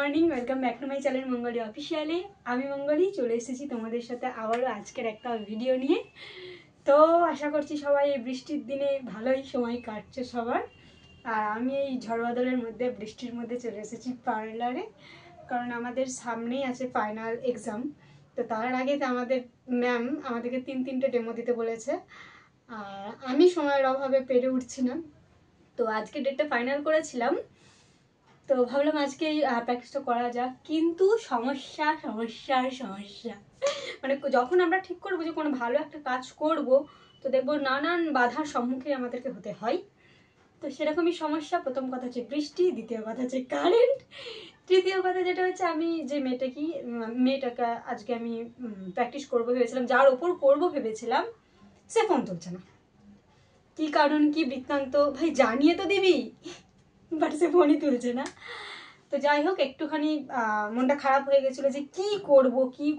Morning, welcome back to my channel Mangli অফিসিয়ালে। আমি মঙ্গলি চলে এসেছি তোমাদের সাথে আবারও আজকের একটা ভিডিও নিয়ে। তো আশা করছি সবাই এই বৃষ্টির দিনে ভালোই সময় কাটছে সবার। আর আমি এই ঝড় বাদলের মধ্যে বৃষ্টির মধ্যে চলে এসেছি পার্লারে, কারণ আমাদের সামনেই আছে ফাইনাল এক্সাম। তো তার আগে তো আমাদের ম্যাম আমাদেরকে তিনটে ডেমো দিতে বলেছে, আর আমি সময়ের অভাবে পেরে উঠছি না। তো আজকে ডেটটা ফাইনাল করেছিলাম, তো ভাবলাম আজকে এই প্র্যাকটিসটা করা যাক। কিন্তু সমস্যা মানে যখন আমরা ঠিক করবো যে কোনো ভালো একটা কাজ করব, তো দেখবো নানান বাধার সম্মুখীন আমাদেরকে হতে হয়। তো সেরকমই সমস্যা। প্রথম কথা হচ্ছে বৃষ্টি, দ্বিতীয় কথা হচ্ছে কারেন্ট, তৃতীয় কথা যেটা হচ্ছে আমি যে মেয়েটাকে আজকে আমি প্র্যাকটিস করবো ভেবেছিলাম, যার ওপর করবো ভেবেছিলাম, সে ফোন তুলছে না। কি কারণ, কি বৃত্তান্ত ভাই জানিয়ে তো দিবি, বাট সে ফোনই তুলছে না। তো যাই হোক, একটুখানি মনটা খারাপ হয়ে গেছিলো যে কি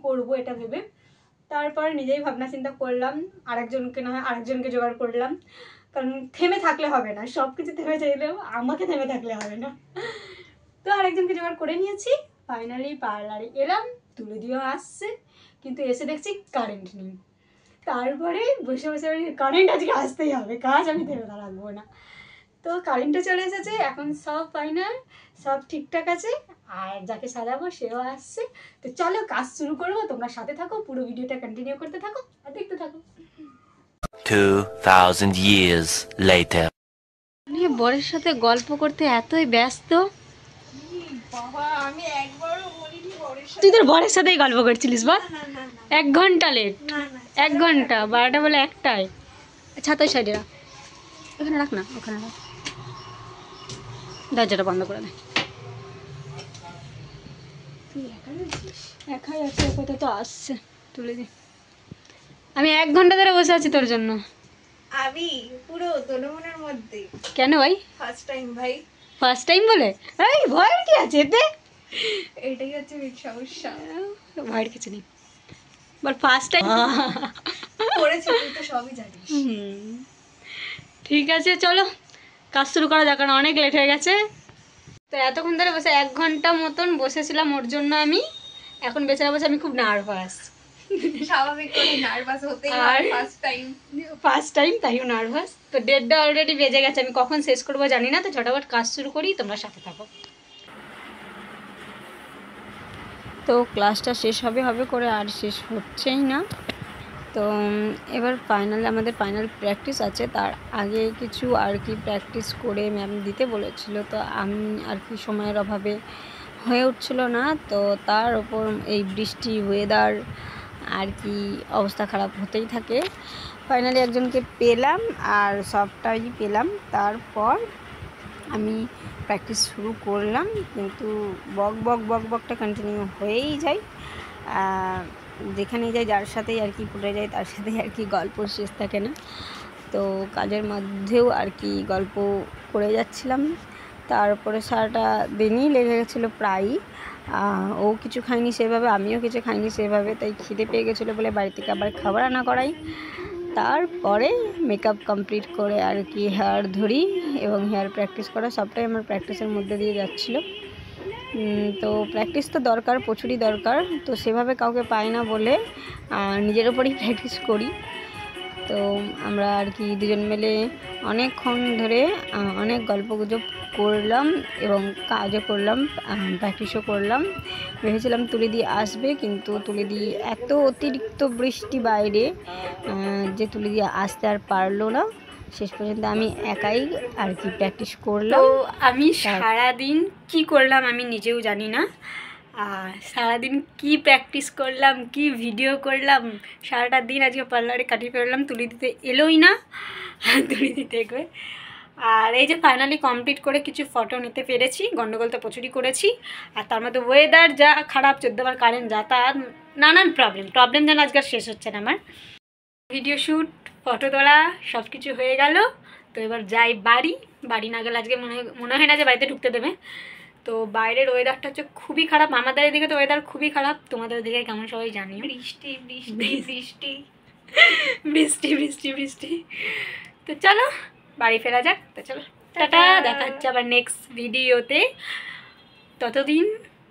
করব এটা ভেবে। তারপর নিজেই ভাবনা চিন্তা করলাম, আরেকজনকে জোগাড় করলাম, কারণ থেমে থাকলে হবে না, সব কিছু থেমে চাইলেও আমাকে থেমে থাকলে হবে না। তো আরেকজনকে জোগাড় করে নিয়েছি। ফাইনালি পার্লারে এলাম, তুলে দিয়েও আসছে, কিন্তু এসে দেখছি কারেন্ট নেই। তারপরে বসে কারেন্ট আজকে আসতেই হবে, কাজ আমি থেমে রাখবো না। তো কারেন্টও চলে এসেছে, এখন সব ফাইনাল, সব ঠিকঠাক আছে। আর যাকে সাজাবো সেও আসছে। তো চলো কাজ শুরু করবো, তোমরা সাথে থাকো, পুরো ভিডিওটা কন্টিনিউ করতে থাকো আর দেখতে থাকো। 2000 years later. আমি বরের সাথে গল্প করতে এতই ব্যস্ত, তুই তোর বরের সাথেই গল্প করছিলিস বল? 1 ঘন্টা লেট, 1 ঘন্টা, 12টা বলে 1টায়। ছাতার সাইডে রাখ, ওখানে রাখ না, ওখানে রাখ, দরজাটা বন্ধ করে দে। তুই একাই আছে, কোথাও তো আসছে, তুলে দি। আমি 1 ঘন্টা ধরে বসে আছি তোর জন্য। আমি পুরো দোলমনের মধ্যে। কেন ভাই? ফার্স্ট টাইম ভাই। ফার্স্ট টাইম বলে এই ভয়ের কি আছে এতে? এটাই হচ্ছে মেন সমস্যা। ভয়ের কিছু নেই, বল ফার্স্ট টাইম করেছি, তুই তো সবই জানিস। ঠিক আছে, চলো কাজ শুরু করা যাক, কারণ অনেক লেট হয়ে গেছে। তো এতক্ষণ ধরে বসে 1 ঘন্টা মতন বসেছিলাম ওর জন্য আমি। এখন বেচারা বসে, আমি খুব নার্ভাস। স্বাভাবিক করে নার্ভাস হতেই আর হয়, ফার্স্ট টাইম তাইও নার্ভাস। তো ডেটটা অলরেডি বেজে গেছে, আমি কখন শেষ করবো জানি না। তো ঝটাফট কাজ শুরু করি, তোমরা সাথে থাকো। তো ক্লাসটা শেষ হবে করে আর শেষ হচ্ছেই না। তো এবার আমাদের ফাইনাল প্র্যাকটিস আছে, তার আগে কিছু আর কি প্র্যাকটিস করে ম্যাম দিতে বলেছিল। তো আমি আর কি সময়ের অভাবে হয়ে উঠছিল না। তো তার ওপর এই বৃষ্টি, ওয়েদার আর কি অবস্থা খারাপ হতেই থাকে। ফাইনালি একজনকে পেলাম, আর সবটাই পেলাম। তারপর আমি প্র্যাকটিস শুরু করলাম, কিন্তু বকটা কন্টিনিউ হয়েই যায়। যেখানেই যাই, যার সাথেই আর কি পড়ে যায়, তার সাথেই আর কি গল্প শেষ থাকে না। তো কাজের মধ্যেও আর কি গল্প করে যাচ্ছিলাম। তারপরে সারাটা দিনই লেগে গেছিলো প্রায়ই। ও কিছু খায়নি সেভাবে, আমিও কিছু খাইনি সেভাবে, তাই খিদে পেয়ে গেছিলো বলে বাড়ি থেকে আবার খাবার আনা করাই। তারপরে মেকআপ কমপ্লিট করে আর কি হেয়ার ধরি এবং হেয়ার প্র্যাকটিস করা, সবটাই আমার প্র্যাকটিসের মধ্যে দিয়ে যাচ্ছিলো। তো প্র্যাকটিস তো দরকার, প্রচুরই দরকার। তো সেভাবে কাউকে পাই না বলে নিজের ওপরেই প্র্যাকটিস করি। তো আমরা আর কি দুজন মিলে অনেকক্ষণ ধরে অনেক গল্পগুজব করলাম এবং কাজও করলাম, প্র্যাকটিসও করলাম। ভেবেছিলাম তুলে দিয়ে আসবে, কিন্তু তুলে দিয়ে এত অতিরিক্ত বৃষ্টি বাইরে যে তুলে দিয়ে আসতে আর পারলো না। শেষ পর্যন্ত আমি একাই আর কি প্র্যাকটিস করলাম। তো আমি সারাদিন কি করলাম আমি নিজেও জানি না। সারাদিন কি প্র্যাকটিস করলাম, কি ভিডিও করলাম, সারাটা দিন আজকে পার্লারে কাটিয়ে ফেললাম। তুলি দিতে এলোই না, তুলি দিতে এগোয়। আর এই যে ফাইনালি কমপ্লিট করে কিছু ফটো নিতে পেরেছি। গন্ডগোল তো প্রচুরই করেছি, আর তার মধ্যে ওয়েদার যা খারাপ, 14 বার কারেন্ট যাতায়াত, নানান প্রবলেম যেন আজকাল শেষ হচ্ছে না আমার। ভিডিও শ্যুট, ফটো তোলা সব কিছু হয়ে গেল। তো এবার যাই বাড়ি না গেলে আজকে মনে হয় না যে বাড়িতে ঢুকতে দেবে। তো বাইরের ওয়েদারটা হচ্ছে খুবই খারাপ, আমাদের এদিকে তো ওয়েদার খুবই খারাপ, তোমাদের দিকে কেমন সবাই জানি। বৃষ্টি। তো চলো বাড়ি ফেরা যাক। তো চলো টাটা, দেখা হচ্ছে আবার নেক্সট ভিডিওতে। ততদিন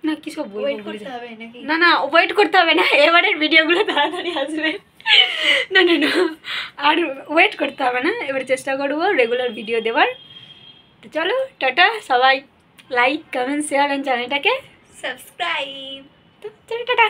না কি সব বলবো ওয়েট ভুলে করতে যাই। হবে নাকি? না না ওয়েট করতে হবে না, এবারের ভিডিওগুলো তাড়াতাড়ি আসবে। না না না আর ওয়েট করতে হবে না, এবার চেষ্টা করবো রেগুলার ভিডিও দেওয়ার। তো চলো টাটা, সবাই লাইক কমেন্ট শেয়ার অ্যান্ড চ্যানেলটাকে সাবস্ক্রাইব। তো চলো টাটা।